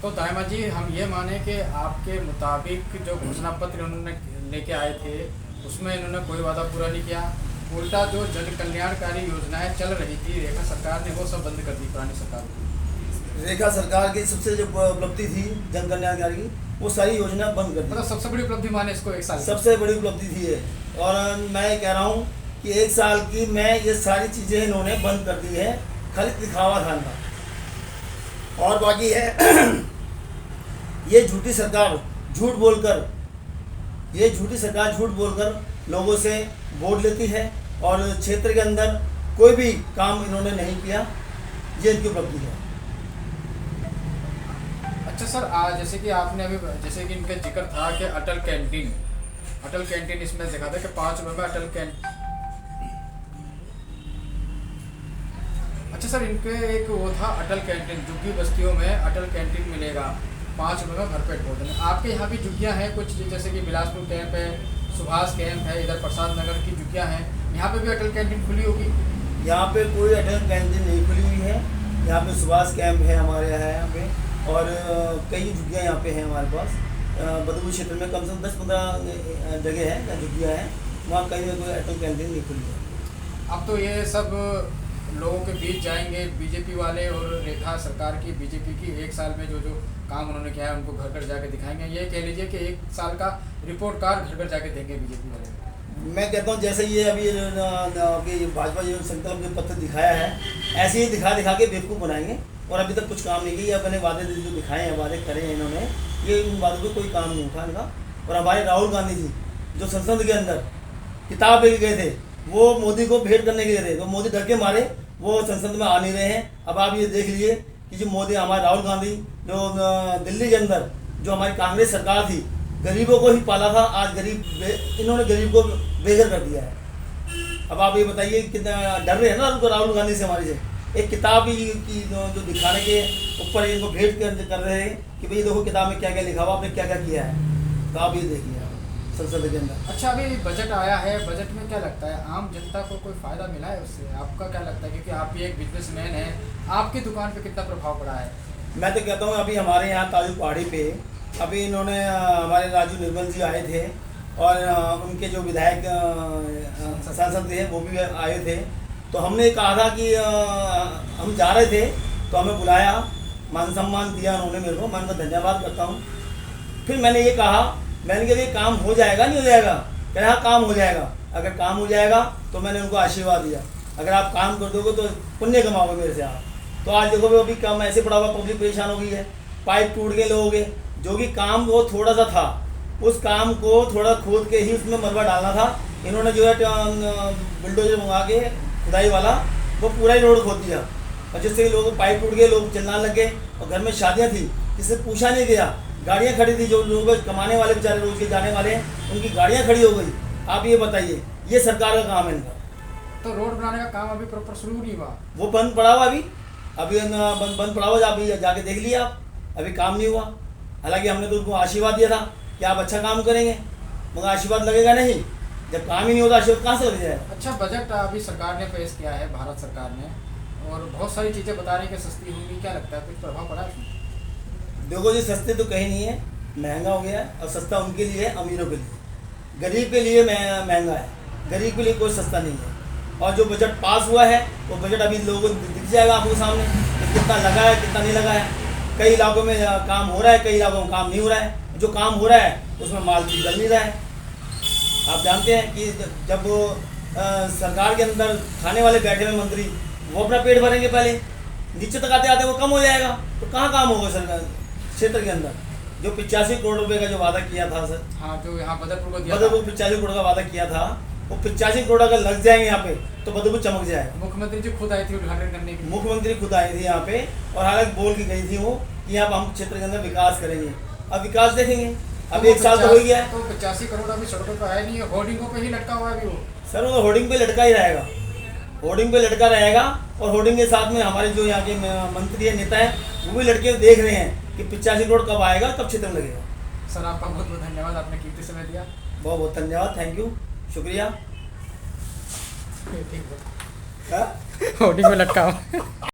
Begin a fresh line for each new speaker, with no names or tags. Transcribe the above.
तो दाइमा जी, हम ये माने कि आपके मुताबिक जो घोषणा पत्र उन्होंने लेके आए थे उसमें इन्होंने कोई वादा पूरा नहीं किया। उल्टा जो जन कल्याणकारी योजनाएं चल रही थी रेखा सरकार ने, वो सब बंद कर दी पुरानी सरकार की।
रेखा सरकार की सबसे जो उपलब्धि थी जन कल्याणकारी की, वो सारी योजना बंद कर दी।
मतलब सबसे बड़ी उपलब्धि माने इसको एक साल
सबसे बड़ी उपलब्धि थी ये। और मैं कह रहा हूँ कि एक साल की में ये सारी चीज़ें इन्होंने बंद कर दी है, खाली दिखावा खाना। और बाकी है ये झूठी सरकार झूठ बोलकर लोगों से वोट लेती है और क्षेत्र के अंदर कोई भी काम इन्होंने नहीं किया। ये इनकी उपलब्धि है।
अच्छा सर, आज जैसे कि आपने अभी जैसे कि इनका जिक्र था कि अटल कैंटीन इसमें देखा था कि 5 रुपये में अटल कैंटीन। अच्छा सर, इनके एक वो था अटल कैंटीन, झुग्गी बस्तियों में अटल कैंटीन मिलेगा 5 रुपये में भरपेट भोजन। आपके यहाँ भी झुग्गियाँ हैं कुछ, जैसे कि बिलासपुर कैंप है, सुभाष कैंप है, इधर प्रसाद नगर की झुग्गियाँ हैं, यहाँ पे भी अटल कैंटीन खुली होगी?
यहाँ पे कोई अटल कैंटीन नहीं खुली हुई है। यहाँ पे सुभाष कैंप है हमारे यहाँ पे, और कई झुग्गियाँ यहाँ पे हैं हमारे पास। बदबू क्षेत्र में कम से कम 10-15 जगह है जहाँ झुग्गियाँ हैं, वहाँ कहीं में कोई अटल कैंटीन नहीं खुली है।
अब तो ये सब लोगों के बीच जाएंगे बीजेपी वाले, और रेखा सरकार की बीजेपी की 1 साल में जो काम उन्होंने किया है उनको घर घर जाके दिखाएंगे। ये कह लीजिए कि 1 साल का रिपोर्ट कार्ड घर घर जाके देंगे बीजेपी वाले।
मैं कहता हूँ जैसे ये अभी भाजपा जो संकल्प जो पत्र दिखाया है, ऐसे ही दिखा के बेवकूफ़ बनाएंगे। और अभी तक कुछ काम नहीं किया। अपने वादे जो दिखाए हैं, वादे करे हैं इन्होंने, ये उन वादों पे कोई काम नहीं उठा इनका। और हमारे राहुल गांधी जी जो संसद के अंदर किताब लेके गए थे, वो मोदी को भेंट करने के लिए थे, तो मोदी डर के मारे वो संसद में आ नहीं रहे हैं। अब आप ये देख लीजिए कि जो मोदी, हमारे राहुल गांधी जो दिल्ली के अंदर जो हमारी कांग्रेस सरकार थी, गरीबों को ही पाला था, आज इन्होंने गरीब को बेघर कर दिया है। अब आप ये बताइए कितना डर रहे हैं ना उनको राहुल गांधी से, हमारे से एक किताब ही की जो दिखाने के ऊपर इनको भेंट कर रहे हैं कि भाई देखो किताब में क्या क्या लिखा हुआ, आपने क्या क्या किया है। तो आप ये देखिए संसद के अंदर।
अच्छा, अभी बजट आया है, बजट में क्या लगता है आम जनता को कोई फ़ायदा मिला है उससे? आपका क्या लगता है, क्योंकि आप भी एक बिजनेसमैन हैं, आपकी दुकान पे कितना प्रभाव पड़ा है?
मैं तो कहता हूँ अभी हमारे यहाँ ताजू पहाड़ी पे अभी इन्होंने हमारे राजू निर्मल जी आए थे, और उनके जो विधायक सांसद थे वो भी आए थे। तो हमने कहा था कि हम जा रहे थे, तो हमें बुलाया, मान सम्मान दिया उन्होंने मेरे को, मैं उनका धन्यवाद करता हूँ। फिर मैंने ये कहा, मैंने कहा ये काम हो जाएगा नहीं हो जाएगा? कह रहा काम हो जाएगा। अगर काम हो जाएगा तो मैंने उनको आशीर्वाद दिया, अगर आप काम कर दोगे तो पुण्य कमाओगे मेरे से आप। तो आज देखो अभी काम ऐसे पड़ा हुआ, पब्लिक परेशान हो गई है, पाइप टूट गए लोगों के। जो कि काम वो थोड़ा सा था, उस काम को थोड़ा खोद के ही उसमें मलबा डालना था, इन्होंने जो है बुलडोजर मंगा के खुदाई वाला वो पूरा ही रोड खोद दिया। और जिससे कि लोगों को पाइप टूट गए, लोग चिल्लाने लगे। और घर में शादियाँ थी, किसी पूछा नहीं गया, गाड़ियाँ खड़ी थी, जो लोग कमाने वाले बेचारे रोज के जाने वाले हैं, उनकी गाड़ियाँ खड़ी हो गई। आप ये बताइए, ये सरकार का काम है इनका।
तो रोड बनाने का काम अभी प्रॉपर शुरू नहीं हुआ,
वो बंद पड़ा हुआ अभी बंद पड़ा हुआ, अभी जाके देख लिया आप, अभी काम नहीं हुआ। हालांकि हमने तो उनको आशीर्वाद दिया था कि आप अच्छा काम करेंगे, मगर आशीर्वाद लगेगा नहीं जब काम ही नहीं होता, आशीर्वाद कहाँ से लग जाएगा।
अच्छा, बजट अभी सरकार ने पेश किया है, भारत सरकार ने, और बहुत सारी चीज़ें बता रही हैं कि सस्ती होंगी, क्या लगता है कुछ प्रभाव पड़ा है?
देखो जी, सस्ते तो कहीं नहीं है, महंगा हो गया है। और सस्ता उनके लिए है अमीरों के लिए, गरीब के लिए महंगा है, गरीब के लिए कोई सस्ता नहीं है। और जो बजट पास हुआ है वो बजट अभी लोगों को दिख जाएगा आपके सामने कि कितना लगा है कितना नहीं लगा है। कई इलाकों में काम हो रहा है, कई इलाकों में काम नहीं हो रहा है। जो काम हो रहा है उसमें माल भी चल नहीं रहा है। आप जानते हैं कि जब वो सरकार के अंदर खाने वाले बैठे हुए मंत्री, वो अपना पेट भरेंगे, पहले नीचे तक आते आते वो कम हो जाएगा, तो कहाँ काम होगा सरकार क्षेत्र के अंदर। जो 85 करोड़ रुपए का जो वादा किया था सर,
हाँ, जो यहाँ बदरपुर को दिया,
बदरपुर 85 करोड़ का वादा किया था, वो 85 करोड़ अगर लग जाएंगे यहाँ पे तो बदरपुर चमक जाएगा।
मुख्यमंत्री जी खुद आई थी उद्घाटन करने के लिए,
मुख्यमंत्री खुद आई थी यहाँ पे, और हालांकि बोल के गई थी वो कि यहाँ पर हम क्षेत्र के अंदर विकास करेंगे। अब विकास देखेंगे, अब 1 साल तो हो गया है।
तो 85 करोड़ अभी सड़कों पर आया नहीं है, होर्डिंगों पे ही लटका हुआ है अभी वो।
सर वो होर्डिंग पे लटका ही रहेगा, होर्डिंग पे लटका रहेगा। और होर्डिंग के साथ में हमारे जो यहाँ के मंत्री है, नेता है, वो भी लटके देख रहे हैं कि 85 करोड़ कब आएगा, कब क्षेत्र में लगेगा।
सर आपका बहुत बहुत धन्यवाद, आपने कीमती समय दिया।
बहुत बहुत धन्यवाद, थैंक यू, शुक्रिया।
ठीक है, होर्डिंग में लटका हुआ